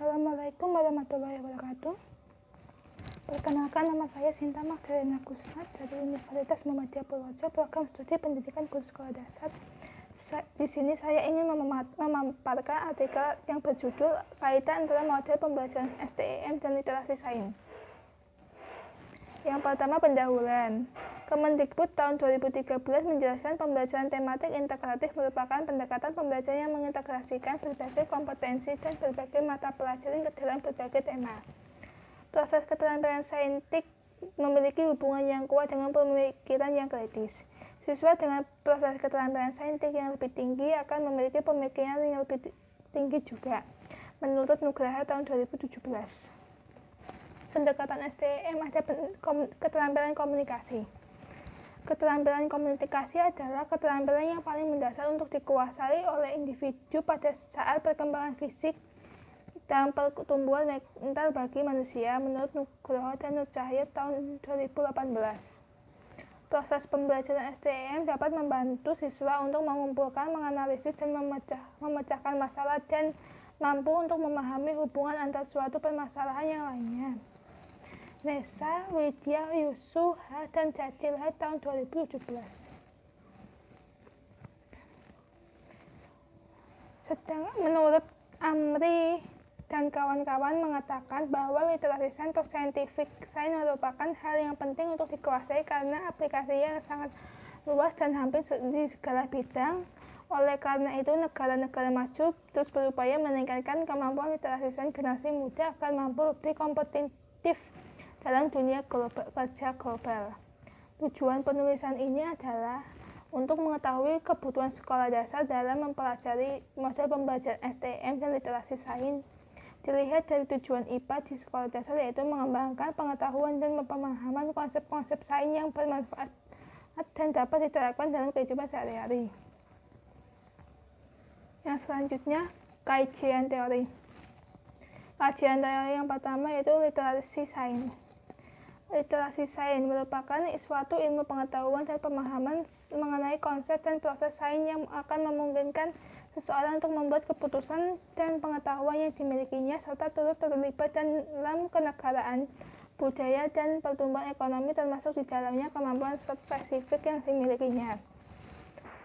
Assalamualaikum warahmatullahi wabarakatuh. Perkenalkan, nama saya Sinta Magdalena Kusnat dari Universitas Muhammadiyah Purworejo, program studi pendidikan guru sekolah dasar. Di sini saya ingin memaparkan artikel yang berjudul kaitan antara model pembelajaran STEM dan literasi sains. Yang pertama, pendahuluan. Kemendikbud tahun 2013 menjelaskan pembelajaran tematik integratif merupakan pendekatan pembelajaran yang mengintegrasikan berbagai kompetensi dan berbagai mata pelajaran ke dalam berbagai tema. Proses keterampilan saintik memiliki hubungan yang kuat dengan pemikiran yang kritis. Siswa dengan proses keterampilan saintik yang lebih tinggi akan memiliki pemikiran yang lebih tinggi juga, menurut Nugraha tahun 2017. Pendekatan STEM ada keterampilan komunikasi. Keterampilan komunikasi adalah keterampilan yang paling mendasar untuk dikuasai oleh individu pada saat perkembangan fisik dan pertumbuhan mental bagi manusia, menurut Nugroho dan Nur Cahyo tahun 2018. Proses pembelajaran STEM dapat membantu siswa untuk mengumpulkan, menganalisis, dan memecahkan masalah dan mampu untuk memahami hubungan antar suatu permasalahan yang lainnya. Nessa, Widya, Yusuf, dan Cacil tahun 2017. Sedangkan menurut Amri dan kawan-kawan mengatakan bahwa literasi sains atau scientific science merupakan hal yang penting untuk dikuasai karena aplikasinya sangat luas dan hampir di segala bidang. Oleh karena itu, negara-negara maju terus berupaya meningkatkan kemampuan literasi sains generasi muda agar mampu lebih kompetitif dalam dunia kerja global. Tujuan penulisan ini adalah untuk mengetahui kebutuhan sekolah dasar dalam mempelajari model pembelajaran STEM dan literasi sains. Dilihat dari tujuan IPA di sekolah dasar, yaitu mengembangkan pengetahuan dan pemahaman konsep-konsep sains yang bermanfaat dan dapat diterapkan dalam kehidupan sehari-hari. Yang selanjutnya, kajian teori. Kajian teori yang pertama yaitu literasi sains. Literasi sains merupakan suatu ilmu pengetahuan dan pemahaman mengenai konsep dan proses sains yang akan memungkinkan seseorang untuk membuat keputusan dan pengetahuan yang dimilikinya serta turut terlibat dalam kenegaraan, budaya, dan pertumbuhan ekonomi, termasuk di dalamnya kemampuan spesifik yang dimilikinya.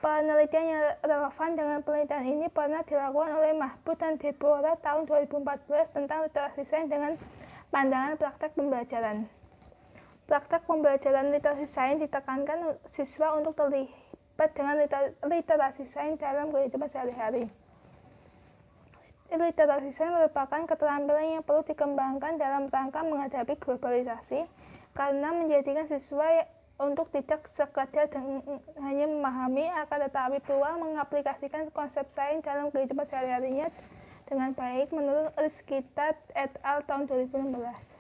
Penelitian yang relevan dengan penelitian ini pernah dilakukan oleh Mahfud dan Deborah tahun 2014 tentang literasi sains dengan pandangan praktek pembelajaran. Praktek pembelajaran literasi sains ditekankan siswa untuk terlibat dengan literasi sains dalam kehidupan sehari-hari. Literasi sains merupakan keterampilan yang perlu dikembangkan dalam rangka menghadapi globalisasi, karena menjadikan siswa untuk tidak sekadar hanya memahami, akan tetapi pula mengaplikasikan konsep sains dalam kehidupan sehari-harinya dengan baik, menurut Rizkita et al. Tahun 2016.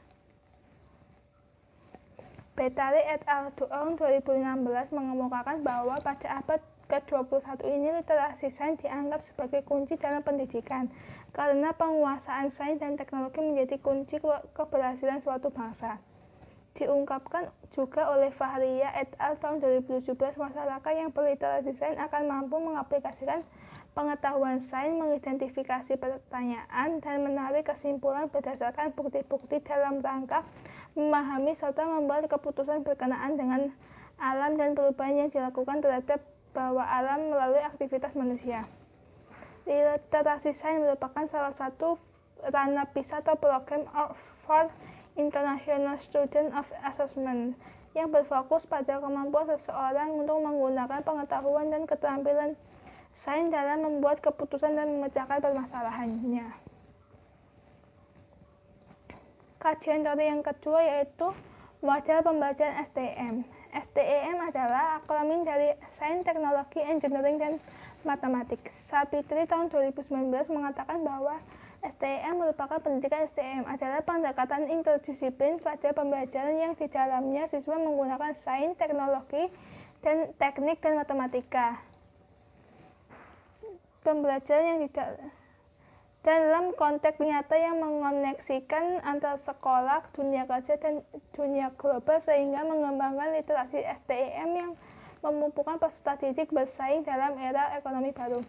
Betari et al. Tahun 2016 mengemukakan bahwa pada abad ke-21 ini literasi sains dianggap sebagai kunci dalam pendidikan, karena penguasaan sains dan teknologi menjadi kunci keberhasilan suatu bangsa. Diungkapkan juga oleh Fahriya et al. Tahun 2017, masyarakat yang berliterasi sains akan mampu mengaplikasikan pengetahuan sains, mengidentifikasi pertanyaan, dan menarik kesimpulan berdasarkan bukti-bukti dalam rangka memahami serta membuat keputusan berkenaan dengan alam dan perubahan yang dilakukan terhadap bawah alam melalui aktivitas manusia. Literasi sains merupakan salah satu ranah PISA atau Program for International Student of Assessment yang berfokus pada kemampuan seseorang untuk menggunakan pengetahuan dan keterampilan sains dalam membuat keputusan dan memecahkan permasalahannya. Kajian teori yang kedua yaitu model pembelajaran STEM. STEM adalah akronim dari Sains, Teknologi, Engineering, dan Matematik. Sapitri tahun 2019 mengatakan bahwa STEM merupakan pendidikan. STEM adalah pendekatan interdisiplin pada pembelajaran yang di dalamnya siswa menggunakan sains, teknologi, dan teknik dan matematika. Pembelajaran yang dalam konteks nyata yang mengoneksikan antara sekolah, dunia kerja, dan dunia global, sehingga mengembangkan literasi STEM yang memampukan peserta didik bersaing dalam era ekonomi baru.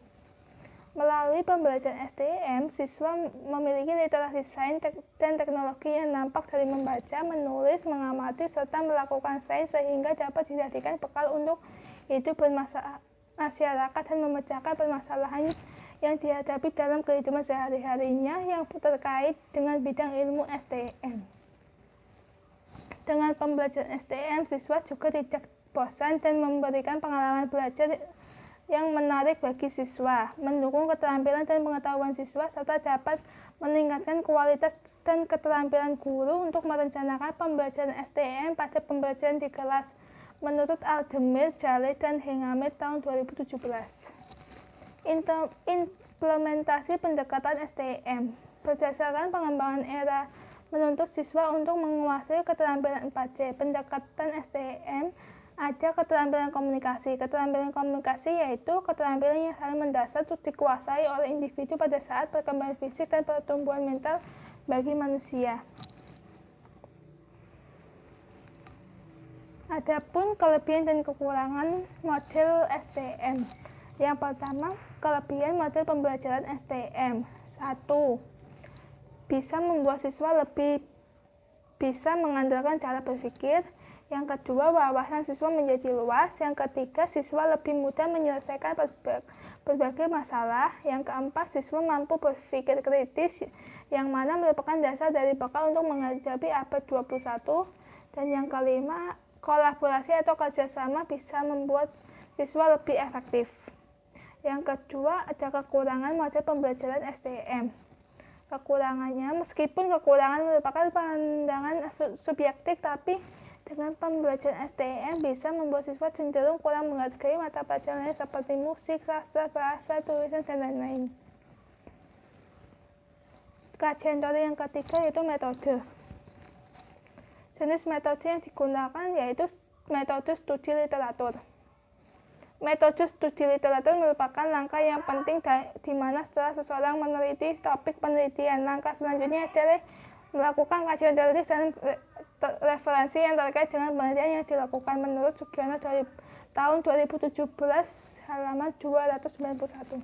Melalui pembelajaran STM, siswa memiliki literasi sains dan teknologi yang nampak dari membaca, menulis, mengamati, serta melakukan sains sehingga dapat dijadikan bekal untuk hidup bermasyarakat dan memecahkan permasalahan yang dihadapi dalam kehidupan sehari-harinya yang terkait dengan bidang ilmu STM. Dengan pembelajaran STM, siswa juga tidak bosan dan memberikan pengalaman belajar yang menarik bagi siswa, mendukung keterampilan dan pengetahuan siswa, serta dapat meningkatkan kualitas dan keterampilan guru untuk merencanakan pembelajaran STM pada pembelajaran di kelas, menurut Aldemir, Jaleh, dan Hengamir tahun 2017. Implementasi pendekatan STM berdasarkan pengembangan era menuntut siswa untuk menguasai keterampilan 4C. Pendekatan STM ada keterampilan komunikasi. Keterampilan komunikasi yaitu keterampilan yang saling mendasar untuk dikuasai oleh individu pada saat perkembangan fisik dan pertumbuhan mental bagi manusia. Adapun kelebihan dan kekurangan model STM. Yang pertama, kelebihan model pembelajaran STM. 1. Bisa membuat siswa lebih bisa mengandalkan cara berpikir. Yang kedua, wawasan siswa menjadi luas. Yang ketiga, siswa lebih mudah menyelesaikan berbagai masalah. Yang keempat, siswa mampu berpikir kritis, yang mana merupakan dasar dari bekal untuk menghadapi abad 21. Dan yang kelima, kolaborasi atau kerjasama bisa membuat siswa lebih efektif. Yang kedua, ada kekurangan model pembelajaran STM. Kekurangannya, meskipun kekurangan merupakan pandangan subjektif, tapi dengan pembelajaran STM bisa membuat siswa cenderung kurang menghargai mata pelajaran seperti musik, sastra, bahasa, tulisan, dan lain-lain. Kajian teori yang ketiga yaitu metode. Jenis metode yang digunakan yaitu metode studi literatur. Metode studi literatur merupakan langkah yang penting di mana setelah seseorang meneliti topik penelitian, langkah selanjutnya adalah melakukan kajian teoritis dan referensi yang terkait dengan penelitian yang dilakukan, menurut Sugiono dari tahun 2017 halaman 291.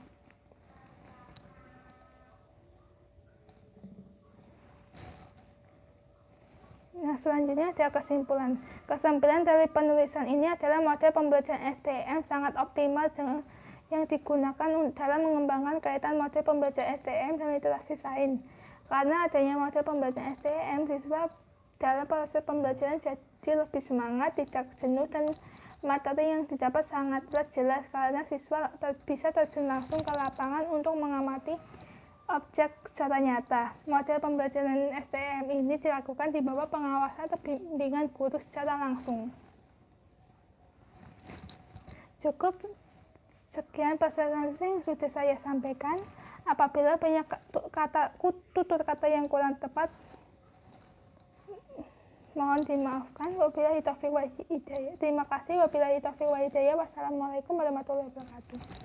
Nah, selanjutnya ada kesimpulan. Kesimpulan dari penulisan ini adalah model pembelajaran STM sangat optimal yang digunakan dalam mengembangkan kaitan model pembelajaran STM dan literasi sains. Karena adanya model pembelajaran STM, siswa dalam proses pembelajaran jadi lebih semangat, tidak jenuh, dan materi yang didapat sangatlah jelas karena siswa bisa terjun langsung ke lapangan untuk mengamati objek secara nyata. Model pembelajaran STM ini dilakukan di bawah pengawasan atau bimbingan guru secara langsung. Cukup sekian presentasi yang sudah saya sampaikan. Apabila punya tutur kata yang kurang tepat, mohon dimaafkan. Wabillahi taufiq wal hidayah. Terima kasih. Wabillahi taufiq wal hidayah. Wassalamualaikum warahmatullahi wabarakatuh.